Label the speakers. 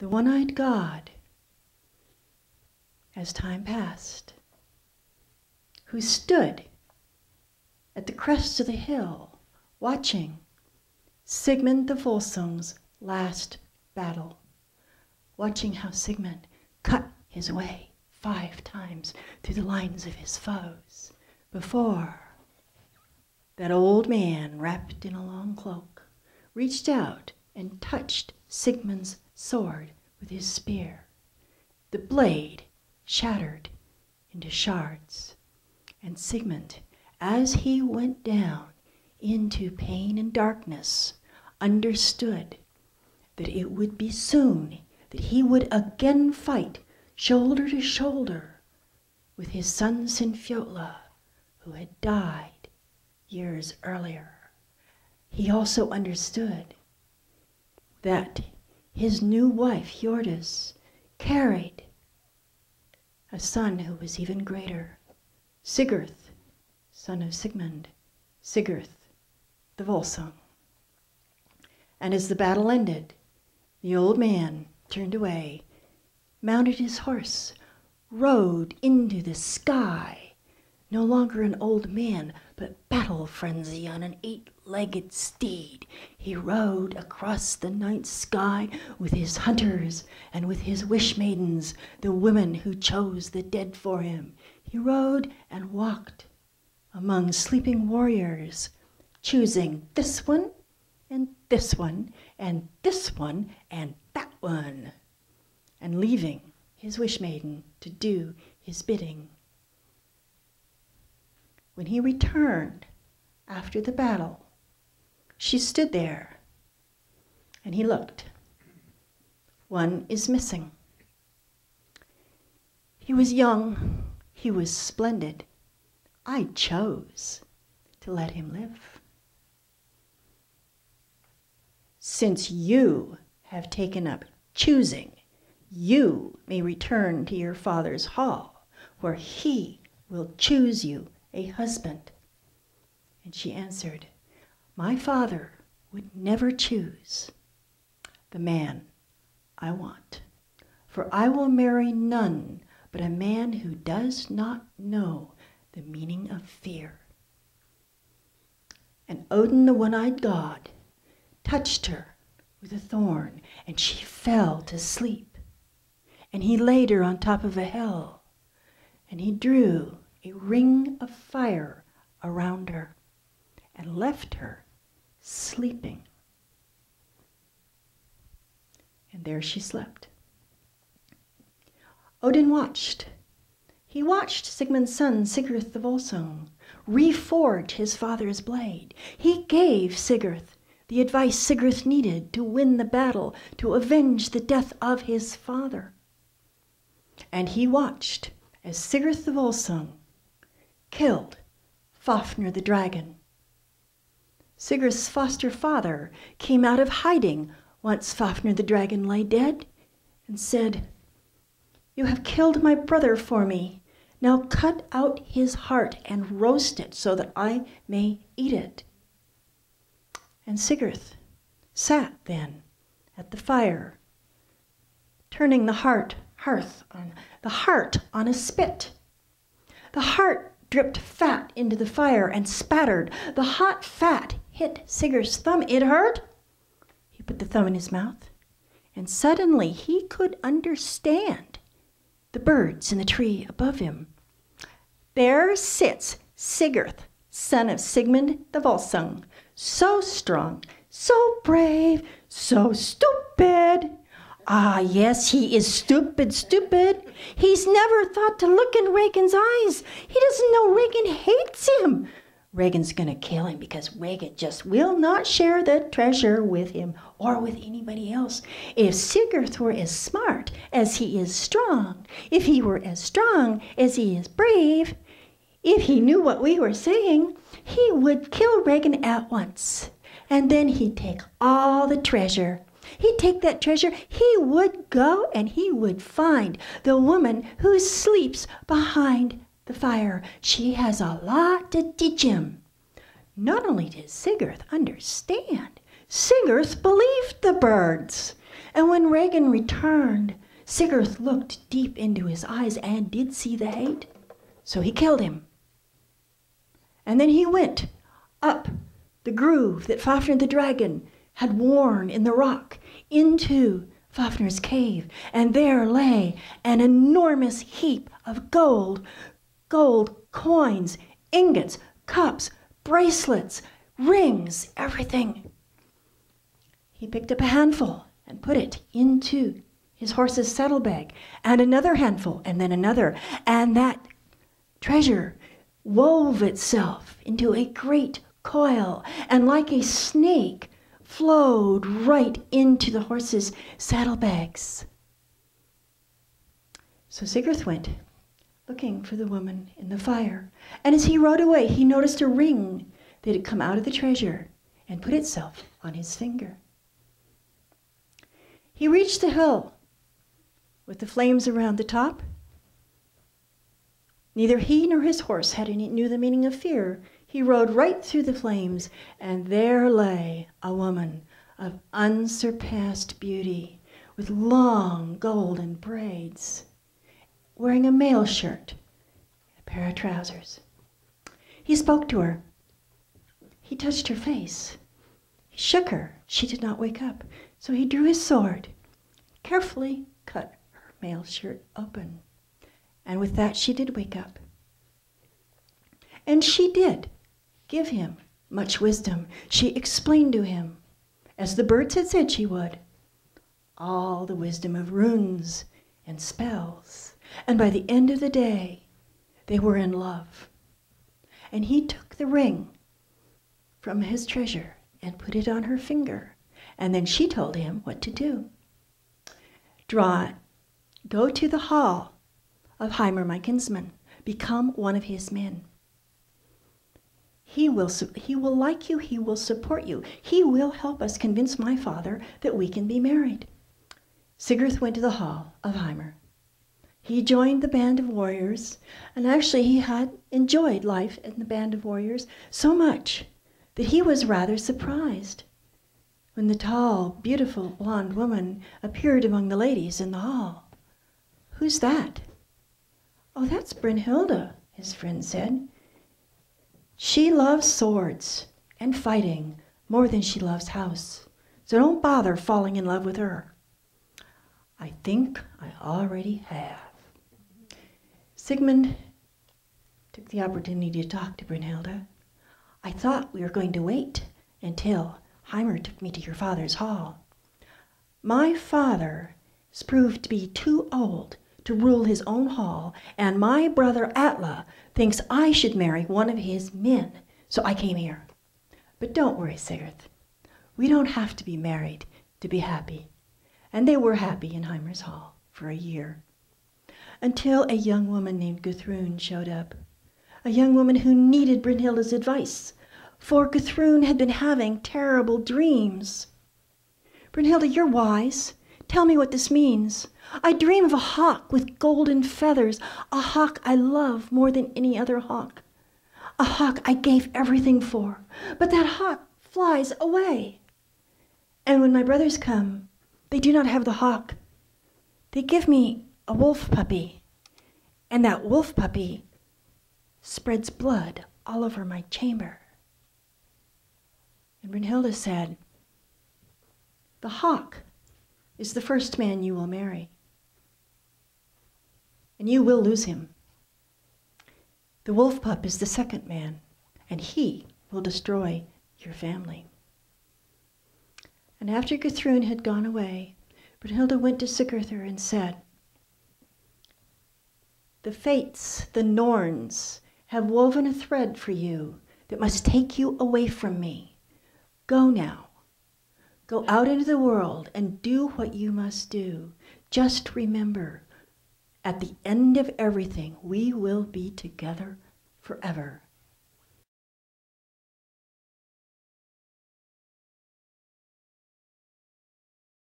Speaker 1: the one-eyed god, as time passed, who stood at the crest of the hill watching Sigmund the Volsung's last battle, watching how Sigmund cut his way 5 times through the lines of his foes before that old man, wrapped in a long cloak, reached out and touched Sigmund's sword with his spear. The blade shattered into shards, and Sigmund, as he went down into pain and darkness, understood that it would be soon that he would again fight shoulder to shoulder with his son Sinfjotla, who had died years earlier. He also understood that his new wife, Hjordis, carried a son who was even greater, Sigurd, son of Sigmund, Sigurd the Volsung. And as the battle ended, the old man turned away, mounted his horse, rode into the sky, no longer an old man, but battle frenzy on an 8-legged steed. He rode across the night sky with his hunters and with his wish maidens, the women who chose the dead for him. He rode and walked among sleeping warriors, choosing this one and this one and this one and that one, and leaving his wish maiden to do his bidding. When he returned after the battle, she stood there, and he looked. One is missing. He was young, he was splendid. I chose to let him live. Since you have taken up choosing, you may return to your father's hall, where he will choose you a husband. And she answered, my father would never choose the man I want, for I will marry none but a man who does not know the meaning of fear. And Odin, the one-eyed god, touched her with a thorn, and she fell to sleep. And he laid her on top of a hill, and he drew a ring of fire around her and left her sleeping. And there she slept. Odin watched. He watched Sigmund's son, Sigurd the Volsung, reforge his father's blade. He gave Sigurd the advice Sigurd needed to win the battle, to avenge the death of his father. And he watched as Sigurd the Volsung killed Fafnir the dragon. Sigurd's foster father came out of hiding once Fafnir the dragon lay dead and said, you have killed my brother for me. Now cut out his heart and roast it so that I may eat it. And Sigurd sat then at the fire, turning the heart on a spit. The heart dripped fat into the fire and spattered. The hot fat hit Sigurd's thumb. It hurt. He put the thumb in his mouth, and suddenly he could understand the birds in the tree above him. There sits Sigurd, son of Sigmund the Volsung, so strong, so brave, so stupid. Ah, yes, he is stupid. He's never thought to look in Regan's eyes. He doesn't know Regan hates him. Regan's gonna kill him because Regan just will not share the treasure with him or with anybody else. If Sigurd were as smart as he is strong, if he were as strong as he is brave, if he knew what we were saying, he would kill Regan at once. And then he'd take all the treasure. He'd take that treasure, he would go and he would find the woman who sleeps behind the fire. She has a lot to teach him. Not only did Sigurd understand, Sigurd believed the birds. And when Regan returned, Sigurd looked deep into his eyes and did see the hate. So he killed him. And then he went up the groove that Fafnir the dragon had worn in the rock into Fafnir's cave, and there lay an enormous heap of gold coins, ingots, cups, bracelets, rings, everything. He picked up a handful and put it into his horse's saddlebag, and another handful, and then another, and that treasure wove itself into a great coil, and like a snake flowed right into the horse's saddlebags. So Sigurd went, looking for the woman in the fire, and as he rode away, he noticed a ring that had come out of the treasure and put itself on his finger. He reached the hill with the flames around the top. Neither he nor his horse knew the meaning of fear. He rode right through the flames, and there lay a woman of unsurpassed beauty, with long golden braids, wearing a mail shirt and a pair of trousers. He spoke to her. He touched her face. He shook her. She did not wake up. So he drew his sword, carefully cut her mail shirt open. And with that, she did wake up. And she did give him much wisdom. She explained to him, as the birds had said she would, all the wisdom of runes and spells. And by the end of the day, they were in love. And he took the ring from his treasure and put it on her finger. And then she told him what to do. Go to the hall of Heimer, my kinsman. Become one of his men. He will like you. He will support you. He will help us convince my father that we can be married. Sigurd went to the hall of Heimer. He joined the band of warriors, and actually he had enjoyed life in the band of warriors so much that he was rather surprised when the tall, beautiful blonde woman appeared among the ladies in the hall. "Who's that?" "Oh, that's Brynhilde," his friend said. "She loves swords and fighting more than she loves house, so don't bother falling in love with her." "I think I already have." Sigmund took the opportunity to talk to Brynhilde. "I thought we were going to wait until Heimer took me to your father's hall. My father is proved to be too old to rule his own hall, and my brother Atla thinks I should marry one of his men, so I came here. But don't worry, Sigurd. We don't have to be married to be happy." And they were happy in Heimer's hall for a year, until a young woman named Guthrun showed up, a young woman who needed Brynhilde's advice, for Guthrun had been having terrible dreams. "Brynhilde, you're wise. Tell me what this means. I dream of a hawk with golden feathers, a hawk I love more than any other hawk, a hawk I gave everything for, but that hawk flies away. And when my brothers come, they do not have the hawk. They give me a wolf puppy, and that wolf puppy spreads blood all over my chamber." And Brynhilde said, "The hawk is the first man you will marry, and you will lose him. The wolf pup is the second man, and he will destroy your family." And after Guthrun had gone away, Brynhilde went to Sigurður and said, "The fates, the Norns, have woven a thread for you that must take you away from me. Go now. Go out into the world and do what you must do. Just remember, at the end of everything, we will be together forever."